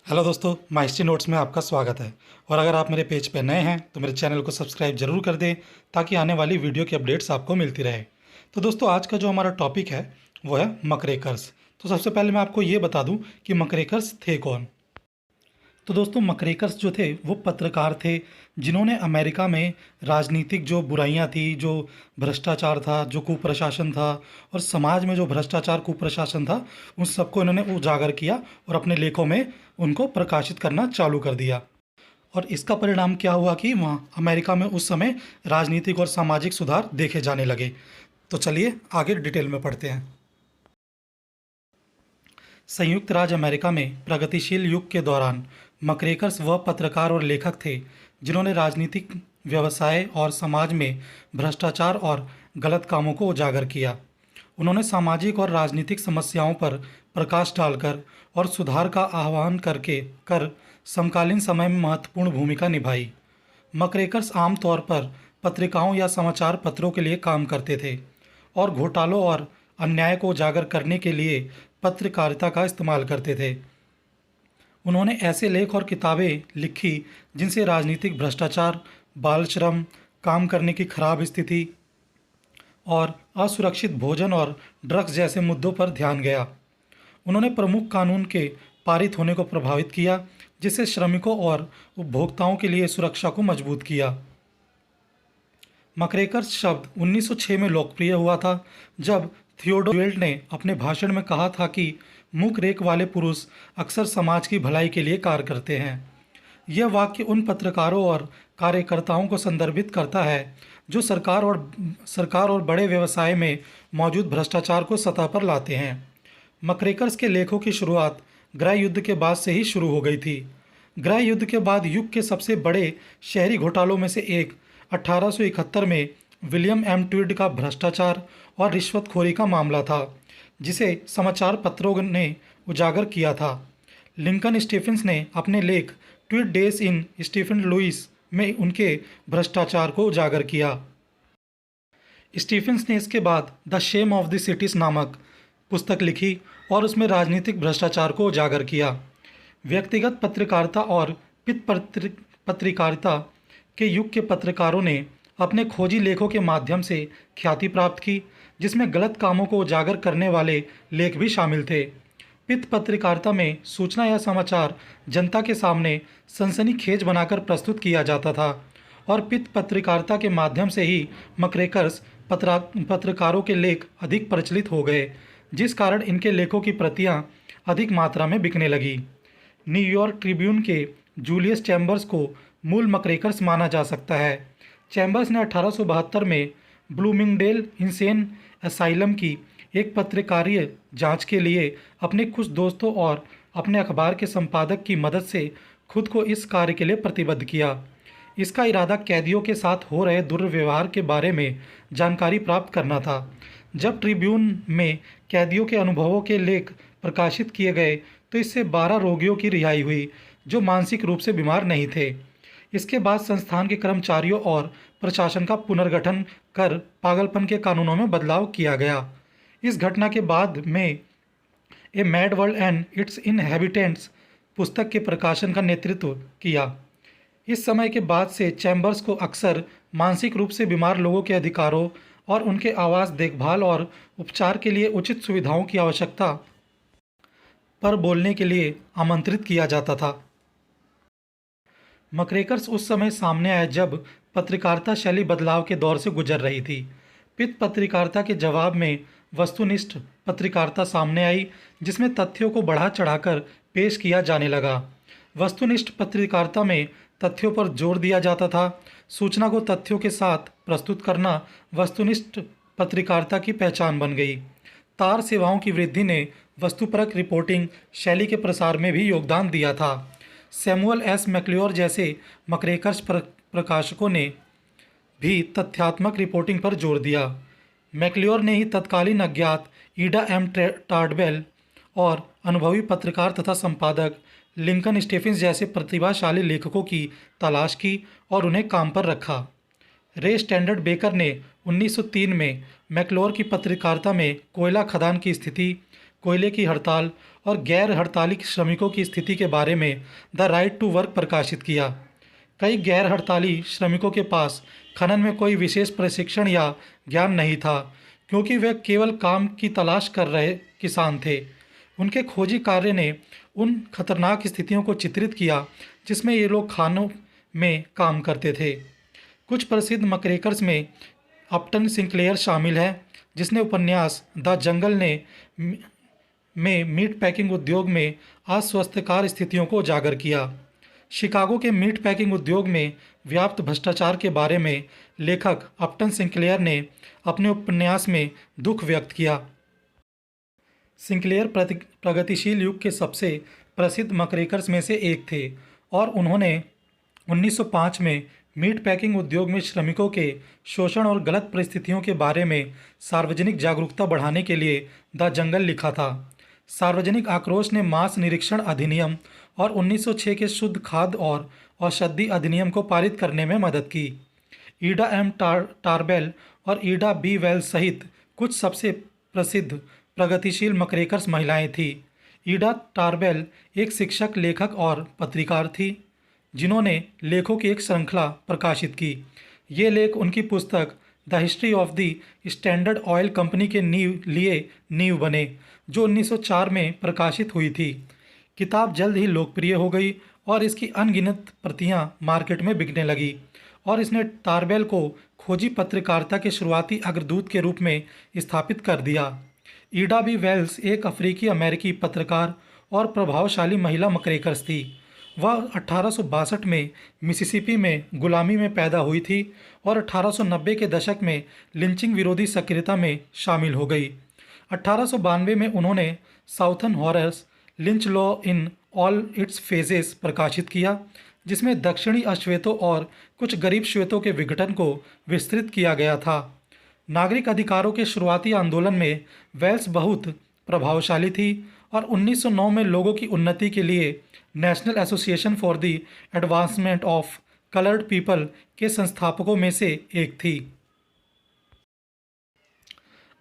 Hello दोस्तों, माइस्ट्री notes में आपका स्वागत है। और अगर आप मेरे पेज पर नए हैं तो मेरे चैनल को सब्सक्राइब जरूर कर दें ताकि आने वाली वीडियो की अपडेट्स आपको मिलती रहे। तो दोस्तों, आज का जो हमारा टॉपिक है वो है मकरेकर्स। तो सबसे पहले मैं आपको ये बता दूं कि मकरेकर्स थे कौन। तो दोस्तों, मकरेकर्स जो थे वो पत्रकार थे जिन्होंने अमेरिका में राजनीतिक जो बुराइयां थी, जो भ्रष्टाचार था, जो कुप्रशासन था और समाज में जो भ्रष्टाचार कुप्रशासन था, उन सबको इन्होंने उजागर किया और अपने लेखों में उनको प्रकाशित करना चालू कर दिया। और इसका परिणाम क्या हुआ कि वहाँ अमेरिका में उस समय राजनीतिक और सामाजिक सुधार देखे जाने लगे। तो चलिए आगे डिटेल में पढ़ते हैं। संयुक्त राज्य अमेरिका में प्रगतिशील युग के दौरान मकरेकर्स वह पत्रकार और लेखक थे जिन्होंने राजनीतिक, व्यवसाय और समाज में भ्रष्टाचार और गलत कामों को उजागर किया। उन्होंने सामाजिक और राजनीतिक समस्याओं पर प्रकाश डालकर और सुधार का आह्वान कर समकालीन समय में महत्वपूर्ण भूमिका निभाई। मकरेकर्स आमतौर पर पत्रिकाओं या समाचार पत्रों के लिए काम करते थे और घोटालों और अन्याय को उजागर करने के लिए पत्रकारिता का इस्तेमाल करते थे। उन्होंने ऐसे लेख और किताबें लिखी जिनसे राजनीतिक भ्रष्टाचार, बाल श्रम, काम करने की खराब स्थिति और असुरक्षित भोजन और ड्रग्स जैसे मुद्दों पर ध्यान गया। उन्होंने प्रमुख कानून के पारित होने को प्रभावित किया, जिससे श्रमिकों और उपभोक्ताओं के लिए सुरक्षा को मजबूत किया। मकरेकर्स शब्द 1906 में लोकप्रिय हुआ था, जब थियोडोर रूजवेल्ट ने अपने भाषण में कहा था कि मुख रेख वाले पुरुष अक्सर समाज की भलाई के लिए कार्य करते हैं। यह वाक्य उन पत्रकारों और कार्यकर्ताओं को संदर्भित करता है जो सरकार और बड़े व्यवसाय में मौजूद भ्रष्टाचार को सतह पर लाते हैं। मकरेकर्स के लेखों की शुरुआत गृह युद्ध के बाद से ही शुरू हो गई थी। गृह युद्ध के बाद युग के सबसे बड़े शहरी घोटालों में से एक 1871 में विलियम एम ट्वीड का भ्रष्टाचार और रिश्वतखोरी का मामला था, जिसे समाचार पत्रों ने उजागर किया था। लिंकन स्टीफेंस ने अपने लेख tweed days in Stephen Louis में उनके भ्रष्टाचार को उजागर किया। स्टीफेंस ने इसके बाद the shame of the cities नामक पुस्तक लिखी और उसमें राजनीतिक भ्रष्टाचार को उजागर किया। व्यक्तिगत पत्रकारिता और पत्रकारिता के युग के पत्रकारों ने अपने खोजी लेखों के माध्यम से ख्याति प्राप्त की, जिसमें गलत कामों को उजागर करने वाले लेख भी शामिल थे। पित्त पत्रकारिता में सूचना या समाचार जनता के सामने सनसनीखेज बनाकर प्रस्तुत किया जाता था और पित्त पत्रकारिता के माध्यम से ही मकरेकर्स पत्रकारों के लेख अधिक प्रचलित हो गए, जिस कारण इनके लेखों की प्रतियां अधिक मात्रा में बिकने लगी। न्यूयॉर्क ट्रिब्यून के जूलियस चैम्बर्स को मूल मकरेकर्स माना जा सकता है। चैम्बर्स ने 1872 में ब्लूमिंगडेल इंसेन असाइलम की एक पत्रकारीय जांच के लिए अपने कुछ दोस्तों और अपने अखबार के संपादक की मदद से खुद को इस कार्य के लिए प्रतिबद्ध किया। इसका इरादा कैदियों के साथ हो रहे दुर्व्यवहार के बारे में जानकारी प्राप्त करना था। जब ट्रिब्यून में कैदियों के अनुभवों के लेख प्रकाशित किए गए तो इससे 12 रोगियों की रिहाई हुई जो मानसिक रूप से बीमार नहीं थे। इसके बाद संस्थान के कर्मचारियों और प्रशासन का पुनर्गठन कर पागलपन के कानूनों में बदलाव किया गया। इस घटना के बाद में a mad world and it's inhabitants पुस्तक के प्रकाशन का नेतृत्व किया। इस समय के बाद से चैम्बर्स को अक्सर मानसिक रूप से बीमार लोगों के अधिकारों और उनके आवास, देखभाल और उपचार के लिए उचित सुविधाओं की आवश्यकता पर बोलने के लिए आमंत्रित किया जाता था। मकरेकर्स उस समय सामने आए जब पत्रकारिता शैली बदलाव के दौर से गुजर रही थी। पित्त पत्रकारिता के जवाब में वस्तुनिष्ठ पत्रकारिता सामने आई, जिसमें तथ्यों को बढ़ा चढ़ाकर पेश किया जाने लगा। वस्तुनिष्ठ पत्रकारिता में तथ्यों पर जोर दिया जाता था। सूचना को तथ्यों के साथ प्रस्तुत करना वस्तुनिष्ठ पत्रकारिता की पहचान बन गई। तार सेवाओं की वृद्धि ने वस्तुपरक रिपोर्टिंग शैली के प्रसार में भी योगदान दिया था। सैमुअल एस मैक्लियोर जैसे मकरेकर्स प्रकाशकों ने भी तथ्यात्मक रिपोर्टिंग पर जोर दिया। मैक्लियोर ने ही तत्कालीन अज्ञात ईडा एम टार्डवेल और अनुभवी पत्रकार तथा संपादक लिंकन स्टीफेंस जैसे प्रतिभाशाली लेखकों की तलाश की और उन्हें काम पर रखा। रे स्टैंडर्ड बेकर ने 1903 में मैक्लोर की पत्रकारिता में कोयला खदान की स्थिति, कोयले की हड़ताल और गैर हड़ताली श्रमिकों की स्थिति के बारे में द राइट टू वर्क प्रकाशित किया। कई गैर हड़ताली श्रमिकों के पास खनन में कोई विशेष प्रशिक्षण या ज्ञान नहीं था, क्योंकि वे केवल काम की तलाश कर रहे किसान थे। उनके खोजी कार्य ने उन खतरनाक स्थितियों को चित्रित किया जिसमें ये लोग खानों में काम करते थे। कुछ प्रसिद्ध मकरेकर्स में अपटन सिंक्लेयर शामिल है, जिसने उपन्यास द जंगल में मीट पैकिंग उद्योग में अस्वास्थ्यकर स्थितियों को उजागर किया। शिकागो के मीट पैकिंग उद्योग में व्याप्त भ्रष्टाचार के बारे में लेखक अपटन सिंक्लेयर ने अपने उपन्यास में दुख व्यक्त किया। सिंक्लेयर प्रगतिशील युग के सबसे प्रसिद्ध मकरेकर्स में से एक थे और उन्होंने 1905 में मीट पैकिंग उद्योग में श्रमिकों के शोषण और गलत परिस्थितियों के बारे में सार्वजनिक जागरूकता बढ़ाने के लिए द जंगल लिखा था। सार्वजनिक आक्रोश ने मांस निरीक्षण अधिनियम और 1906 के शुद्ध खाद्य और औषधि अधिनियम को पारित करने में मदद की। ईडा एम टारबेल और ईडा बी वेल्स सहित कुछ सबसे प्रसिद्ध प्रगतिशील मकरेकर्स महिलाएं थीं। ईडा टारबेल एक शिक्षक, लेखक और पत्रकार थी जिन्होंने लेखों की एक श्रृंखला प्रकाशित की। ये लेख उनकी पुस्तक the history of the standard oil company के लिए नींव बने, जो 1904 में प्रकाशित हुई थी। किताब जल्द ही लोकप्रिय हो गई और इसकी अनगिनत प्रतियां मार्केट में बिकने लगी और इसने टारबेल को खोजी पत्रकारिता के शुरुआती अग्रदूत के रूप में स्थापित कर दिया। ईडा बी वेल्स एक अफ्रीकी अमेरिकी पत्रकार और प्रभावशाली महिला मकरेकर्स थी। वह 1862 में मिसिसिपी में गुलामी में पैदा हुई थी और 1890 के दशक में लिंचिंग विरोधी सक्रियता में शामिल हो गई। 1892 में उन्होंने southern horrors lynch law in all it's phases प्रकाशित किया, जिसमें दक्षिणी अश्वेतों और कुछ गरीब श्वेतों के विघटन को विस्तृत किया गया था। नागरिक अधिकारों के शुरुआती आंदोलन में वेल्स बहुत प्रभावशाली थी और 1909 में लोगों की उन्नति के लिए national association for the advancement of coloured people के संस्थापकों में से एक थी।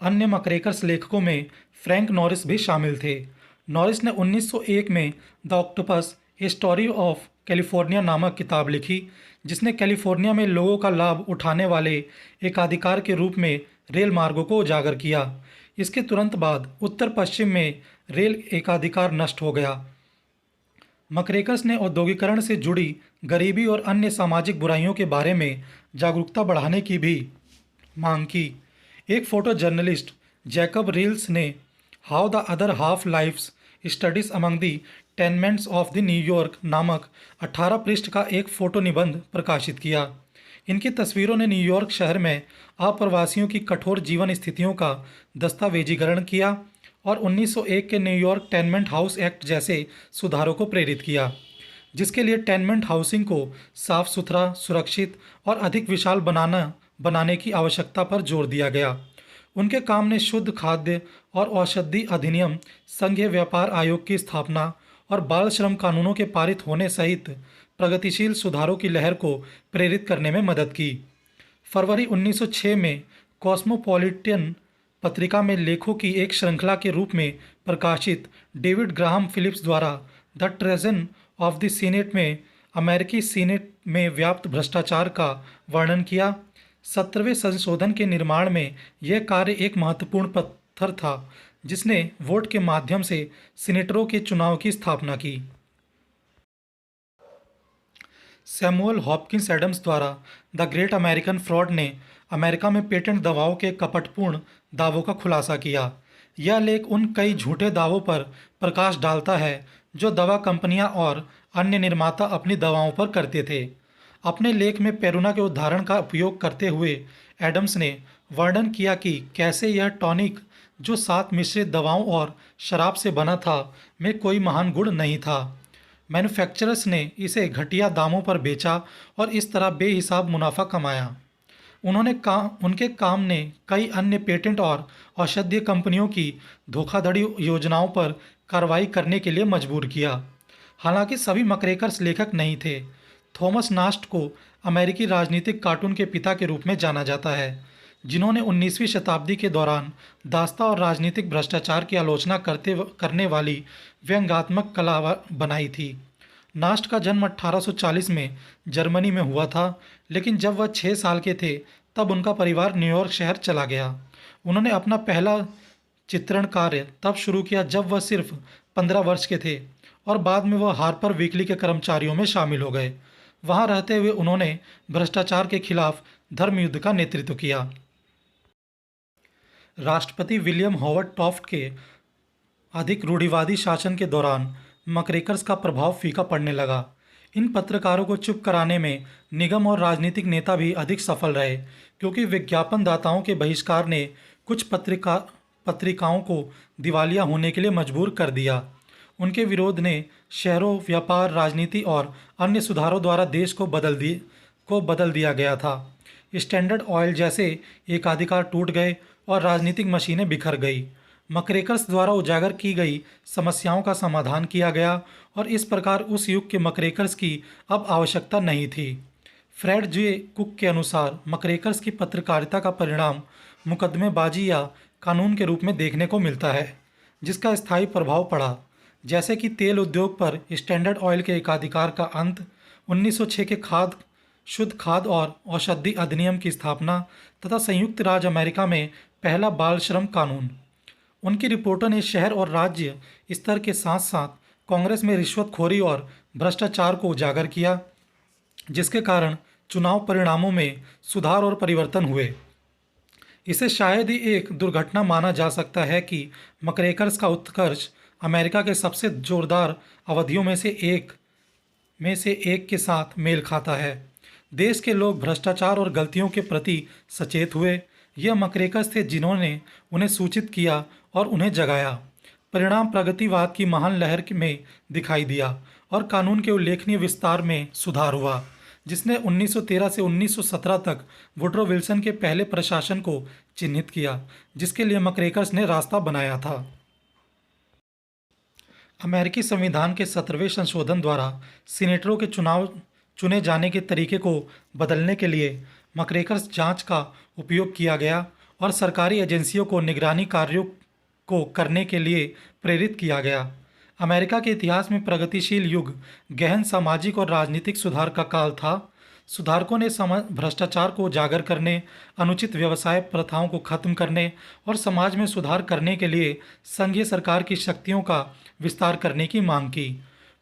अन्य मकरेकर्स लेखकों में फ्रैंक नॉरिस भी शामिल थे। नॉरिस ने 1901 में the octopus a story of California नामक किताब लिखी, जिसने कैलिफोर्निया में लोगों का लाभ उठाने वाले एकाधिकार के रूप में रेल मार्गों को उजागर किया। इसके तुरंत बाद उत्तर पश्चिम में रेल एकाधिकार नष्ट हो गया। मकरेकर्स ने औद्योगिकरण से जुड़ी गरीबी और अन्य सामाजिक बुराइयों के बारे में जागरूकता बढ़ाने की भी मांग की। एक फोटो जर्नलिस्ट जैकब रील्स ने how the other half lives studies among the tenements of the New York नामक 18 पृष्ठ का एक फोटो निबंध प्रकाशित किया। इनकी तस्वीरों ने न्यूयॉर्क शहर में अप्रवासियों की कठोर जीवन स्थितियों का दस्तावेजीकरण किया और 1901 के न्यूयॉर्क टेनमेंट हाउस एक्ट जैसे सुधारों को प्रेरित किया, जिसके लिए टेनमेंट हाउसिंग को साफ सुथरा, सुरक्षित और अधिक विशाल बनाने की आवश्यकता पर जोर दिया गया। उनके काम ने शुद्ध खाद्य और औषधि अधिनियम, संघीय व्यापार आयोग की स्थापना और बाल श्रम कानूनों के पारित होने सहित प्रगतिशील सुधारों की लहर को प्रेरित करने में मदद की। फरवरी 1906 में कॉस्मोपॉलिटन पत्रिका में लेखों की एक श्रृंखला के रूप में प्रकाशित डेविड ग्राहम फिलिप्स द्वारा the treason of the senate में अमेरिकी सीनेट में व्याप्त भ्रष्टाचार का वर्णन किया। 17वें संशोधन के निर्माण में यह कार्य एक महत्वपूर्ण पत्थर था, जिसने वोट के माध्यम से सीनेटरों के चुनाव की स्थापना की। सैमुअल हॉपकिंस एडम्स द्वारा द ग्रेट अमेरिकन फ्रॉड ने अमेरिका में पेटेंट दवाओं के कपटपूर्ण दावों का खुलासा किया। यह लेख उन कई झूठे दावों पर प्रकाश डालता है जो दवा कंपनियां और अन्य निर्माता अपनी दवाओं पर करते थे। अपने लेख में पेरूना के उदाहरण का उपयोग करते हुए एडम्स ने वर्णन किया कि कैसे यह टॉनिक, जो 7 मिश्रित दवाओं और शराब से बना था, में कोई महान गुण नहीं था। मैन्युफैक्चरर्स ने इसे घटिया दामों पर बेचा और इस तरह बेहिसाब मुनाफा कमाया। उनके काम ने कई अन्य पेटेंट और औषधीय कंपनियों की धोखाधड़ी योजनाओं पर कार्रवाई करने के लिए मजबूर किया। हालांकि सभी मकरेकर्स लेखक नहीं थे। थॉमस नास्ट को अमेरिकी राजनीतिक कार्टून के पिता के रूप में जाना जाता है, जिन्होंने 19वीं शताब्दी के दौरान दास्ता और राजनीतिक भ्रष्टाचार की आलोचना करने वाली व्यंग्यात्मक कला बनाई थी। नास्ट का जन्म 1840 में जर्मनी में हुआ था, लेकिन जब वह 6 साल के थे तब उनका परिवार न्यूयॉर्क शहर चला गया। उन्होंने अपना पहला चित्रण कार्य तब शुरू किया जब वह सिर्फ 15 वर्ष के थे और बाद में वह हार्पर वीकली के कर्मचारियों में शामिल हो गए। वहां रहते हुए उन्होंने भ्रष्टाचार के खिलाफ धर्म युद्ध का नेतृत्व किया। राष्ट्रपति विलियम हॉवर्ड टॉफ्ट के अधिक रूढ़िवादी शासन के दौरान मकरेकर्स का प्रभाव फीका पड़ने लगा। इन पत्रकारों को चुप कराने में निगम और राजनीतिक नेता भी अधिक सफल रहे, क्योंकि विज्ञापनदाताओं के बहिष्कार ने कुछ पत्रिकाओं को दिवालिया होने के लिए मजबूर कर दिया। उनके विरोध ने शहरों, व्यापार, राजनीति और अन्य सुधारों द्वारा देश को बदल दिया गया था। स्टैंडर्ड ऑयल जैसे एकाधिकार टूट गए और राजनीतिक मशीनें बिखर गई। मकरेकर्स द्वारा उजागर की गई समस्याओं का समाधान किया गया और इस प्रकार उस युग के मकरेकर्स की अब आवश्यकता नहीं थी। फ्रेड जे कुक के अनुसार मकरेकर्स की पत्रकारिता का परिणाम मुकदमेबाजी या कानून के रूप में देखने को मिलता है, जिसका स्थायी प्रभाव पड़ा, जैसे कि तेल उद्योग पर स्टैंडर्ड ऑयल के एकाधिकार का अंत, 1906 के शुद्ध खाद्य और औषधि अधिनियम की स्थापना तथा संयुक्त राज्य अमेरिका में पहला बाल श्रम कानून। उनकी रिपोर्टों ने शहर और राज्य स्तर के साथ साथ कांग्रेस में रिश्वतखोरी और भ्रष्टाचार को उजागर किया, जिसके कारण चुनाव परिणामों में सुधार और परिवर्तन हुए। इसे शायद ही एक दुर्घटना माना जा सकता है कि मकरेकर्स का उत्कर्ष अमेरिका के सबसे जोरदार अवधियों में से एक के साथ मेल खाता है। देश के लोग भ्रष्टाचार और गलतियों के प्रति सचेत हुए। यह मकरेकर्स थे जिन्होंने उन्हें सूचित किया और उन्हें जगाया। परिणाम प्रगतिवाद की महान लहर में दिखाई दिया और कानून के उल्लेखनीय विस्तार में सुधार हुआ, जिसने 1913 से 1917 तक वुड्रो विल्सन के पहले प्रशासन को चिन्हित किया, जिसके लिए मकरेकर्स ने रास्ता बनाया था। अमेरिकी संविधान के 17वें संशोधन द्वारा सीनेटरों के चुने जाने के तरीके को बदलने के लिए मकरेकर्स जांच का उपयोग किया गया और सरकारी एजेंसियों को निगरानी कार्यों को करने के लिए प्रेरित किया गया। अमेरिका के इतिहास में प्रगतिशील युग गहन सामाजिक और राजनीतिक सुधार का काल था। सुधारकों ने भ्रष्टाचार को उजागर करने, अनुचित व्यवसाय प्रथाओं को खत्म करने और समाज में सुधार करने के लिए संघीय सरकार की शक्तियों का विस्तार करने की मांग की।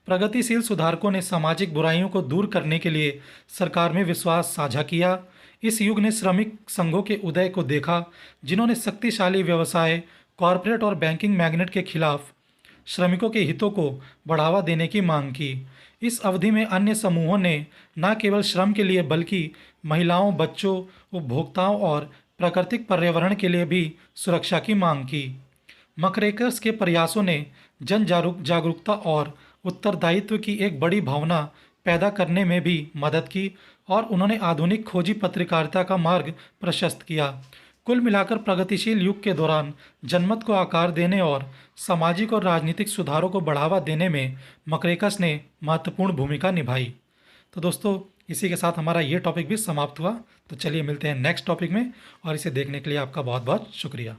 प्रगतिशील सुधारकों ने सामाजिक बुराइयों को दूर करने के लिए सरकार में विश्वास साझा किया। इस युग ने श्रमिक संघों के उदय को देखा, जिन्होंने शक्तिशाली व्यवसाय, कॉरपोरेट और बैंकिंग मैग्नेट के खिलाफ श्रमिकों के हितों को बढ़ावा देने की मांग की। इस अवधि में अन्य समूहों ने न केवल श्रम के लिए बल्कि महिलाओं, बच्चों, उपभोक्ताओं और प्राकृतिक पर्यावरण के लिए भी सुरक्षा की मांग की। मकरेकर्स के प्रयासों ने जागरूकता और उत्तरदायित्व की एक बड़ी भावना पैदा करने में भी मदद की और उन्होंने आधुनिक खोजी पत्रकारिता का मार्ग प्रशस्त किया। कुल मिलाकर प्रगतिशील युग के दौरान जनमत को आकार देने और सामाजिक और राजनीतिक सुधारों को बढ़ावा देने में मकरेकर्स ने महत्वपूर्ण भूमिका निभाई। तो दोस्तों, इसी के साथ हमारा ये टॉपिक भी समाप्त हुआ। तो चलिए मिलते हैं नेक्स्ट टॉपिक में, और इसे देखने के लिए आपका बहुत बहुत शुक्रिया।